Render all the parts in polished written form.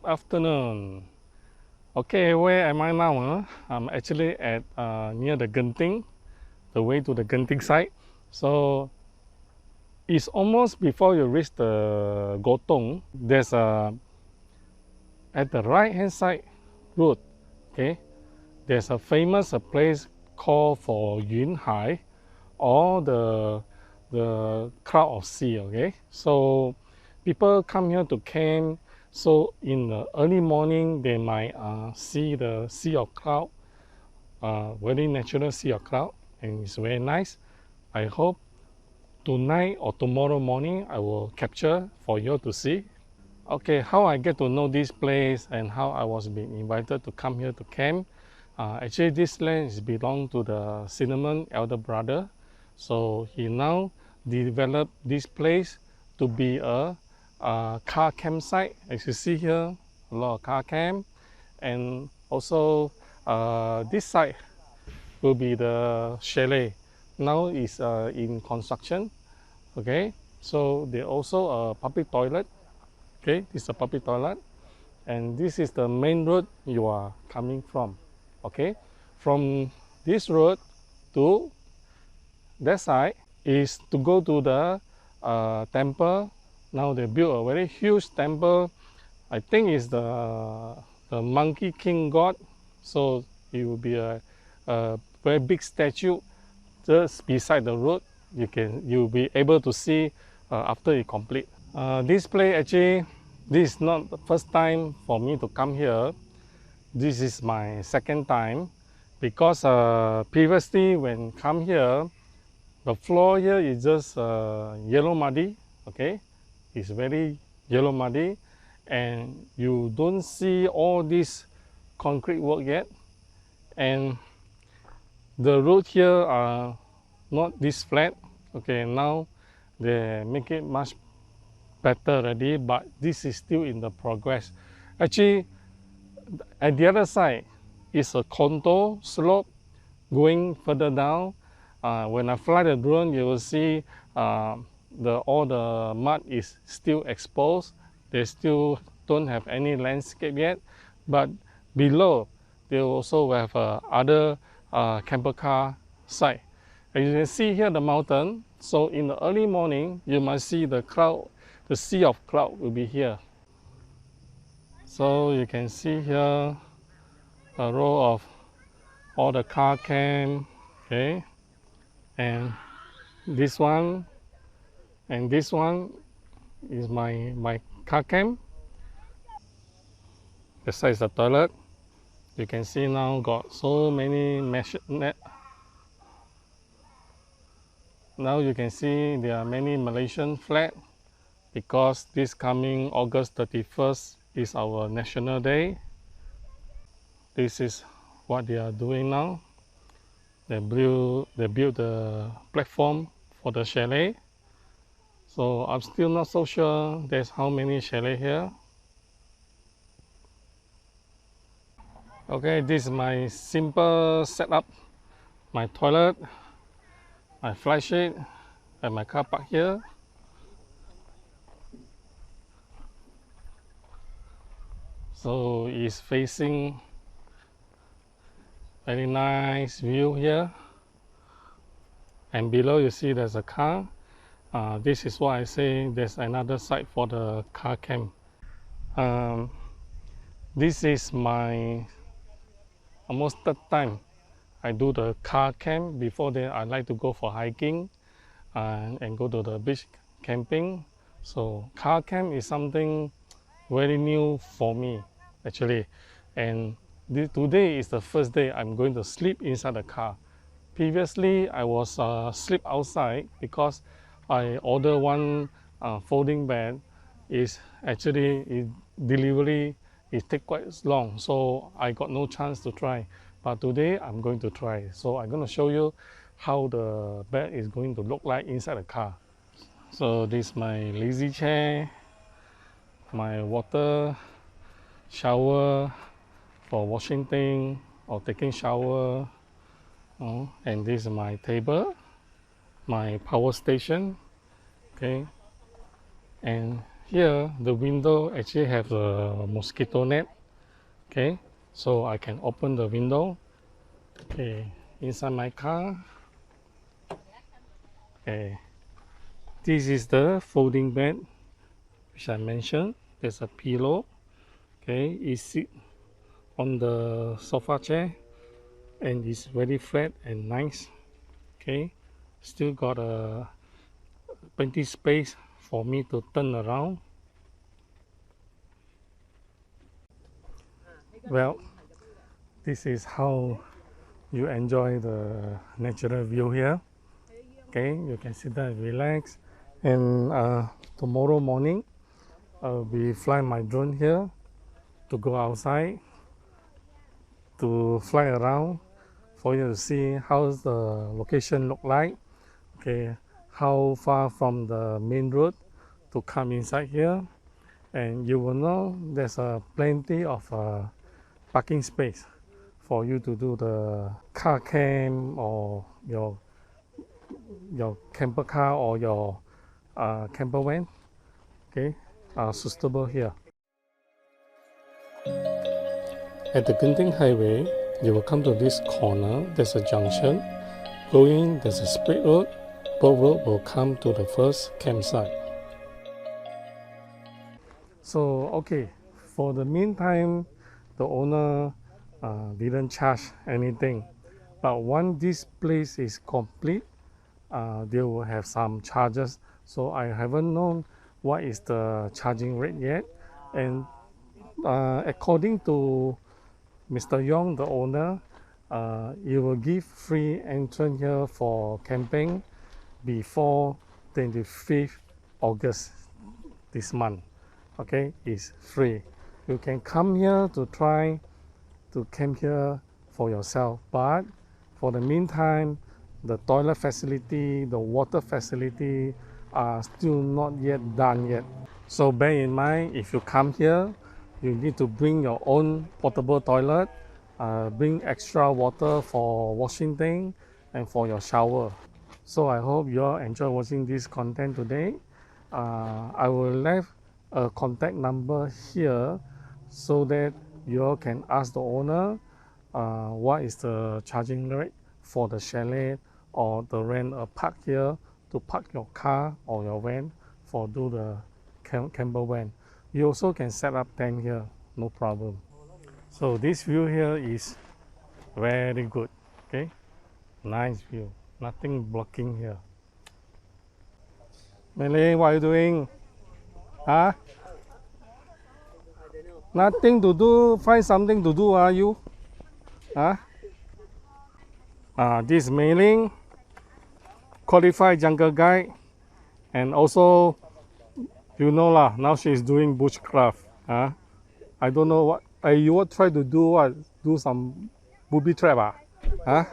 afternoon. Okay, where am I now? I'm actually at near the Genting, the way to the Genting site. So it's almost before you reach the Gotong. There's a at the right hand side road. Okay, there's a famous place called for Yun Hai, or the cloud of sea. Okay, so people come here to camp. So in the early morning, they might see the sea of cloud, very natural sea of cloud, and it's very nice. I hope tonight or tomorrow morning I will capture for you to see. Okay, how I get to know this place and how I was being invited to come here to camp. Actually, this land is belong to the Cinnamon elder brother. So he now developed this place to be a car campsite. As you see here, a lot of car camp, and also this side will be the chalet. Now is in construction. Okay, so there also a public toilet. Okay, this is a public toilet, and this is the main road you are coming from. Okay, from this road to that side is to go to the temple. Now they built a very huge temple. I think it's the Monkey King God. So it will be a very big statue just beside the road. You'll be able to see after it complete. This place actually, this is not the first time for me to come here. This is my second time, because previously when come here, the floor here is just yellow muddy. Okay, it's very yellow muddy, and you don't see all this concrete work yet, and the road here are not this flat. Okay, now they make it much better already, but this is still in the progress. Actually, at the other side is a contour slope going further down. When I fly the drone, you will see all the mud is still exposed. They still don't have any landscape yet, but below they also have other camper car site. As you can see here the mountain. So in the early morning, you might see the cloud, the sea of cloud will be here. So you can see here a row of all the car camp. Okay, and this one and this one is my car camp. The side is the toilet. You can see now got so many mesh net. Now you can see there are many Malaysian flags, because this coming August 31st is our National Day. This is what they are doing now. They build the platform for the chalet. So I'm still not so sure there's how many chalet here. Okay, this is my simple setup. My toilet, my flight sheet, and my car park here. So it's facing very nice view here. And below you see there's a car. This is why I say there's another site for the car camp. This is my almost third time I do the car camp. Before that, I like to go for hiking and go to the beach camping. So car camp is something very new for me actually. And today is the first day I'm going to sleep inside the car. Previously, I was sleep outside because I ordered one folding bed. Is actually delivery it take quite long, so I got no chance to try. But today I'm going to try. So I'm going to show you how the bed is going to look like inside the car. So this is my lazy chair, my water shower for washing things or taking shower. And this is my table, my power station. Okay, and Here, the window actually have a mosquito net. Okay, so I can open the window. Okay, inside my car. Okay, this is the folding bed, which I mentioned. There's a pillow. Okay, it sits on the sofa chair, and it's very flat and nice. Okay, still got a plenty space for me to turn around. Well, this is how you enjoy the natural view here. Okay, you can sit down and relax. And tomorrow morning, I'll be flying my drone here to go outside to fly around for you to see how the location look like. Okay, how far from the main road to come inside here, and you will know there's plenty of parking space for you to do the car camp or your camper car or your camper van. Okay, suitable here. At the Genting Highway, you will come to this corner. There's a junction. Going, there's a split road. Both road will come to the first campsite. So, okay, for the meantime, the owner didn't charge anything. But once this place is complete, they will have some charges. So I haven't known what is the charging rate yet. And according to Mr. Yeoh, the owner, you will give free entrance here for camping before 25th August this month. Okay, it's free. You can come here to try to camp here for yourself, but for the meantime, the toilet facility, the water facility are still not yet done yet. So bear in mind, if you come here, you need to bring your own portable toilet, bring extra water for washing things and for your shower. So I hope you all enjoy watching this content today. I will leave a contact number here so that you all can ask the owner what is the charging rate for the chalet or the rent a park here to park your car or your van for do the camper van. You also can set up tent here, no problem. So this view here is very good. Okay, nice view, nothing blocking here. Malay, what are you doing? Huh? Nothing to do, find something to do, are you? Huh? This Mei Ling, qualified jungle guide, and also, you know lah, now she's doing bushcraft. Huh? I don't know what, you will try to do what? Do some booby trap, huh?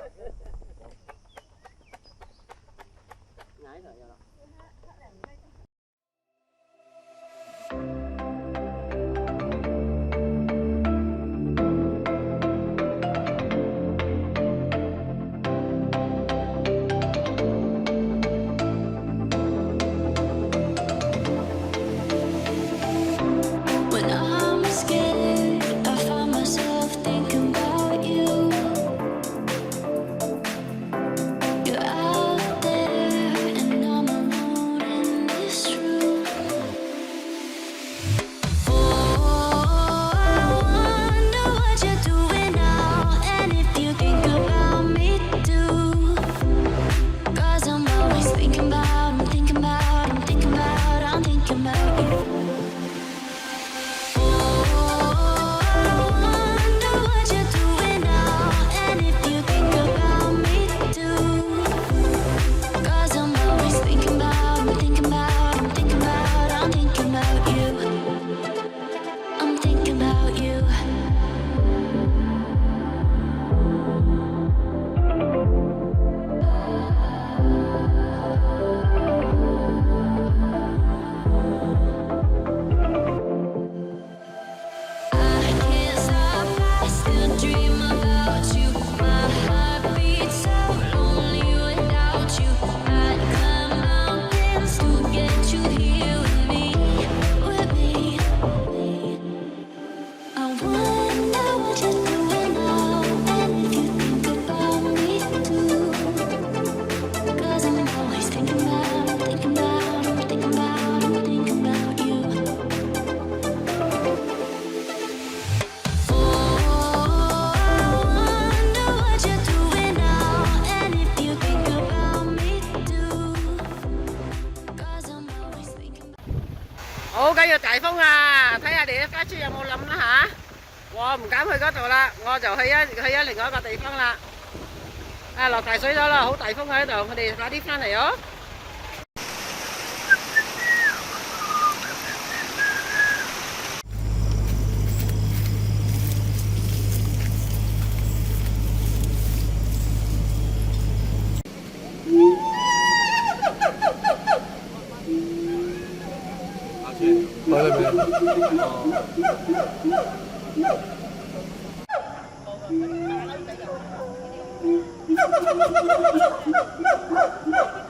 When I'm scared, I find myself thinking about you. 要大風啊！睇下你家姐有冇諗啦吓？我唔敢去嗰度啦，我就去另外一個地方啦。啊，落大水咗啦，好大風喺度，我哋快啲翻嚟哦。來了沒？